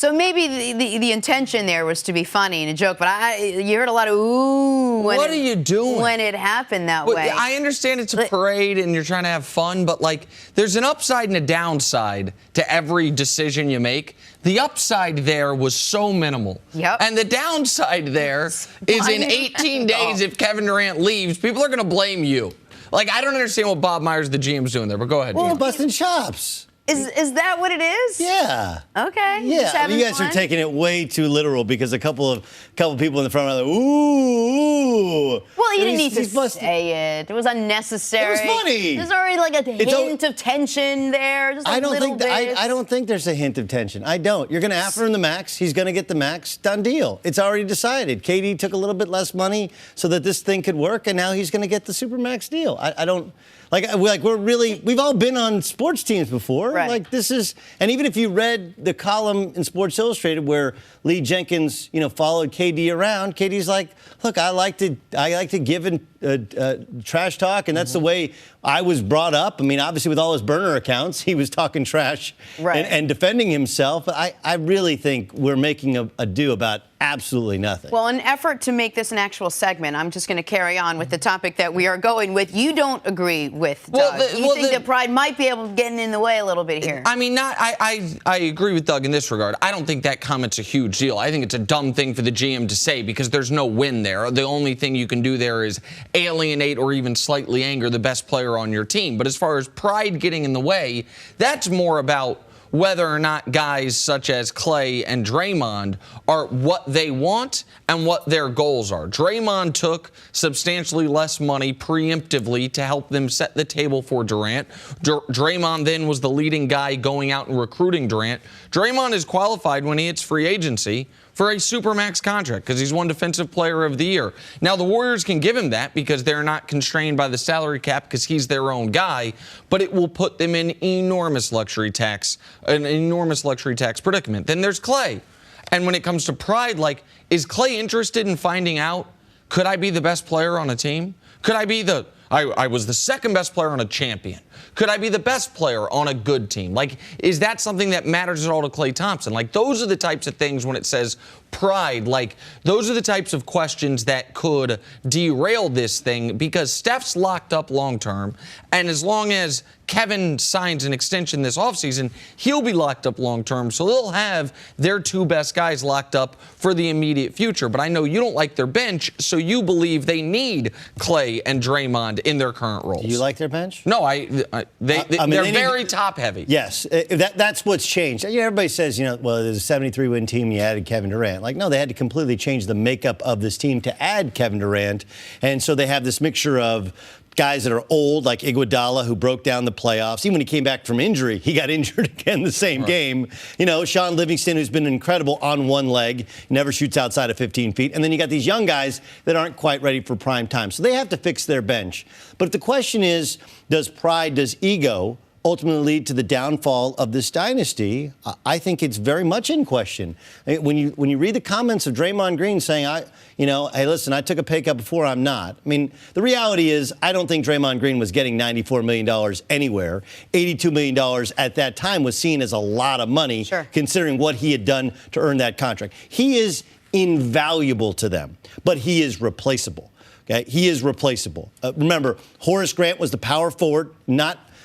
So maybe the intention there was to be funny and a joke, but you heard a lot of ooh. What are you doing? When it happened that way. I understand it's a parade and you're trying to have fun, but like there's an upside and a downside to every decision you make. The upside there was so minimal. Yep. And the downside there is in 18 days, if Kevin Durant leaves, people are going to blame you. Like, I don't understand what Bob Myers, the GM's doing there, but go ahead. Well, busting chops. Is that what it is? Yeah. Okay. Yeah. You guys are taking it way too literal because a couple of people in the front are like, ooh. Well, you didn't need to say it. It was unnecessary. It was funny. There's already like a hint of tension there. Just I don't think there's a hint of tension. I don't. You're going to offer him the max. He's going to get the max. Done deal. It's already decided. KD took a little bit less money so that this thing could work, and now he's going to get the supermax deal. I don't. We've all been on sports teams before. Right. Like this is, and even if you read the column in Sports Illustrated where Lee Jenkins, followed KD around, KD's like, look, I like to give trash talk, and that's the way I was brought up. I mean, obviously with all his burner accounts, he was talking trash and defending himself. But I really think we're making a ado about absolutely nothing. Well, in an effort to make this an actual segment, I'm just going to carry on with the topic that we are going with. You don't agree with Doug. You think that pride might be able to get in the way a little bit here. I mean, I agree with Doug in this regard. I don't think that comment's a huge deal. I think it's a dumb thing for the GM to say because there's no win there. The only thing you can do there is alienate or even slightly anger the best player on your team. But as far as pride getting in the way, that's more about whether or not guys such as Clay and Draymond are what they want and what their goals are. Draymond took substantially less money preemptively to help them set the table for Durant. Draymond then was the leading guy going out and recruiting Durant. Draymond is qualified when he hits free agency for a supermax contract because he's won Defensive Player of the Year. Now, the Warriors can give him that because they're not constrained by the salary cap because he's their own guy, but it will put them in an enormous luxury tax predicament. Then there's Clay. And when it comes to pride, like, is Clay interested in finding out, could I be the best player on a team? Could I be I was the second best player on a champion. Could I be the best player on a good team? Like, is that something that matters at all to Klay Thompson? Like, those are the types of things when it says pride. Like, those are the types of questions that could derail this thing because Steph's locked up long term. And as long as Kevin signs an extension this offseason, he'll be locked up long term. So they'll have their two best guys locked up for the immediate future. But I know you don't like their bench, so you believe they need Clay and Draymond in their current roles. Do you like their bench? No, they're very top heavy. Yes, that's what's changed. Everybody says, well, there's a 73-win team, you added Kevin Durant. Like, no, they had to completely change the makeup of this team to add Kevin Durant. And so they have this mixture of guys that are old, like Iguodala, who broke down the playoffs. Even when he came back from injury, he got injured again the same game. Sean Livingston, who's been incredible on one leg, never shoots outside of 15 feet. And then you got these young guys that aren't quite ready for prime time. So they have to fix their bench. But the question is, does pride, does ego ultimately lead to the downfall of this dynasty? I think it's very much in question. When you read the comments of Draymond Green saying, hey, listen, I took a pay cut before, I'm not. I mean, the reality is I don't think Draymond Green was getting $94 million anywhere. $82 million at that time was seen as a lot of money, considering what he had done to earn that contract. He is invaluable to them, but he is replaceable. Okay? He is replaceable. Remember, Horace Grant was the power forward,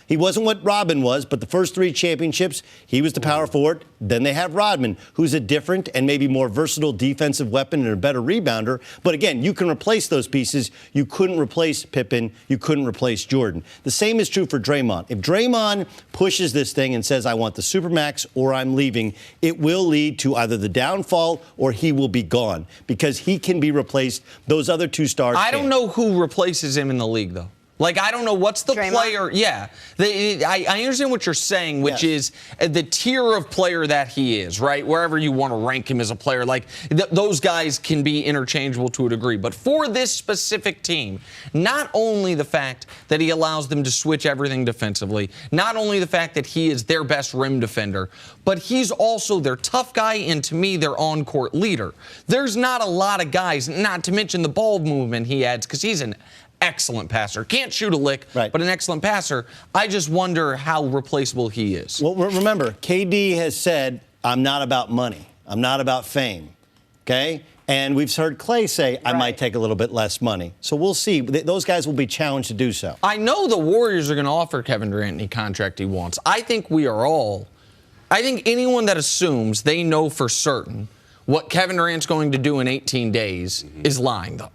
he wasn't what Rodman was, but the first three championships, he was the power forward. Then they have Rodman, who's a different and maybe more versatile defensive weapon and a better rebounder. But again, you can replace those pieces. You couldn't replace Pippen. You couldn't replace Jordan. The same is true for Draymond. If Draymond pushes this thing and says, I want the Supermax or I'm leaving, it will lead to either the downfall or he will be gone because he can be replaced. Those other two stars I don't know who replaces him in the league, though. Like, I don't know what's the player. Yeah. I understand what you're saying, which is the tier of player that he is, right? Wherever you want to rank him as a player. Like, those guys can be interchangeable to a degree. But for this specific team, not only the fact that he allows them to switch everything defensively, not only the fact that he is their best rim defender, but he's also their tough guy and, to me, their on-court leader. There's not a lot of guys, not to mention the ball movement he adds, because he's an excellent passer. Can't shoot a lick, but an excellent passer. I just wonder how replaceable he is. Well, remember, KD has said, I'm not about money. I'm not about fame. Okay? And we've heard Clay say, I might take a little bit less money. So we'll see. Those guys will be challenged to do so. I know the Warriors are going to offer Kevin Durant any contract he wants. I think anyone that assumes they know for certain what Kevin Durant's going to do in 18 days is lying, though.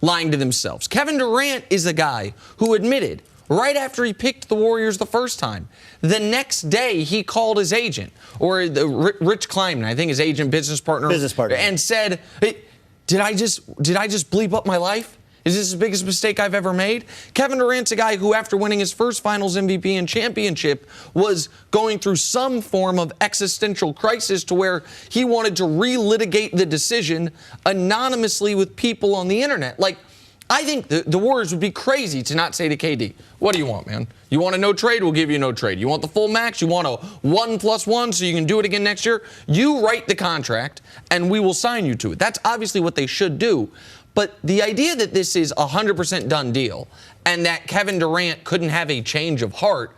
Lying to themselves. Kevin Durant is a guy who admitted right after he picked the Warriors the first time, the next day he called his agent, or Rich Kleiman, I think his agent, business partner, and said, hey, did I just bleep up my life? Is this the biggest mistake I've ever made? Kevin Durant's a guy who, after winning his first Finals MVP and championship, was going through some form of existential crisis to where he wanted to relitigate the decision anonymously with people on the internet. Like, I think the Warriors would be crazy to not say to KD, what do you want, man? You want a no trade? We'll give you no trade. You want the full max? You want a 1+1 so you can do it again next year? You write the contract, and we will sign you to it. That's obviously what they should do. But the idea that this is a 100% done deal and that Kevin Durant couldn't have a change of heart,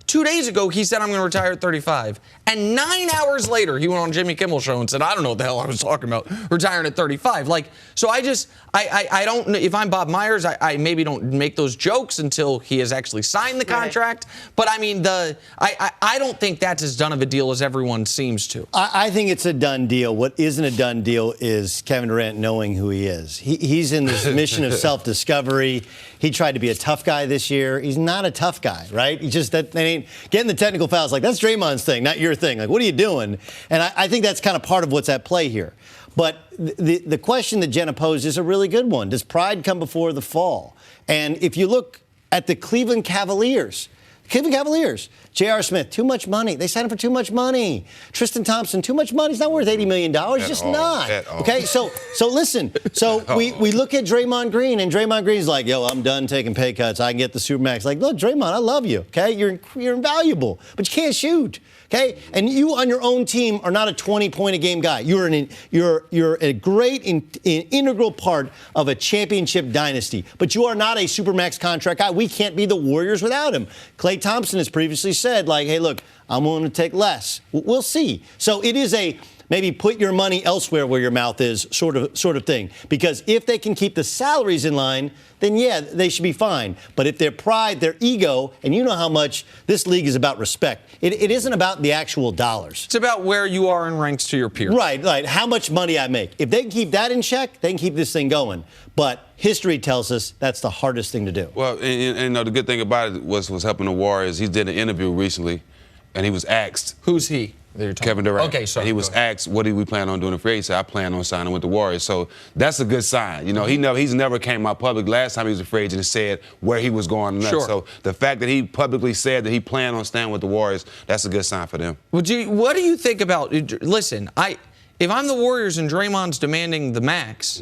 2 days ago, he said, I'm going to retire at 35. And 9 hours later, he went on Jimmy Kimmel's show and said, I don't know what the hell I was talking about, retiring at 35. Like, so I don't, if I'm Bob Myers, I maybe don't make those jokes until he has actually signed the contract. Right. But I mean, I don't think that's as done of a deal as everyone seems to. I think it's a done deal. What isn't a done deal is Kevin Durant knowing who he is. He's in this mission of self-discovery. He tried to be a tough guy this year. He's not a tough guy, right? He just, that ain't getting the technical fouls. Like, that's Draymond's thing, not your thing. Like, what are you doing? And I think that's kind of part of what's at play here. But the question that Jenna posed is a really good one. Does pride come before the fall? And if you look at the Cleveland Cavaliers, J.R. Smith, too much money. They signed him for too much money. Tristan Thompson, too much money. He's not worth $80 million. Just not. Okay, so listen. So we look at Draymond Green, and Draymond Green's like, yo, I'm done taking pay cuts. I can get the Supermax. Like, look, Draymond, I love you. Okay, you're invaluable, but you can't shoot. Okay, and you on your own team are not a 20-point-a-game guy. You're a great integral part of a championship dynasty, but you are not a Supermax contract guy. We can't be the Warriors without him. Klay Thompson has previously said, like, hey, look, I'm willing to take less. We'll see. So it is a maybe put your money elsewhere where your mouth is sort of thing. Because if they can keep the salaries in line, then yeah, they should be fine. But if their pride, their ego, and you know how much this league is about respect, it isn't about the actual dollars. It's about where you are in ranks to your peers. Right. How much money I make. If they can keep that in check, they can keep this thing going. But history tells us that's the hardest thing to do. Well, and the good thing about it was helping the Warriors. He did an interview recently, and he was asked. Who's he? Kevin Durant. Okay, sorry. And he was asked, what do we plan on doing in free agency? He said, I plan on signing with the Warriors. So that's a good sign. You know, he's never came out public. Last time he was a free agent and said where he was going next. Sure. So the fact that he publicly said that he planned on staying with the Warriors, that's a good sign for them. What do you think about, listen, if I'm the Warriors and Draymond's demanding the max,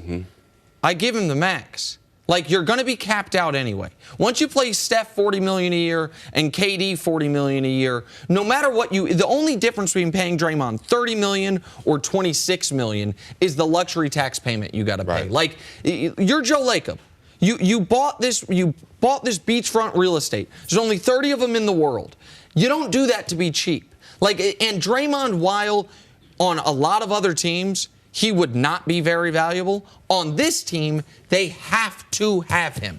I give him the max. Like, you're going to be capped out anyway. Once you play Steph $40 million a year and KD $40 million a year, no matter what the only difference between paying Draymond $30 million or $26 million is the luxury tax payment you got to pay. Right. Like, you're Joe Lacob. You bought this beachfront real estate. There's only 30 of them in the world. You don't do that to be cheap. Like, and Draymond, while on a lot of other teams, he would not be very valuable. On this team, they have to have him.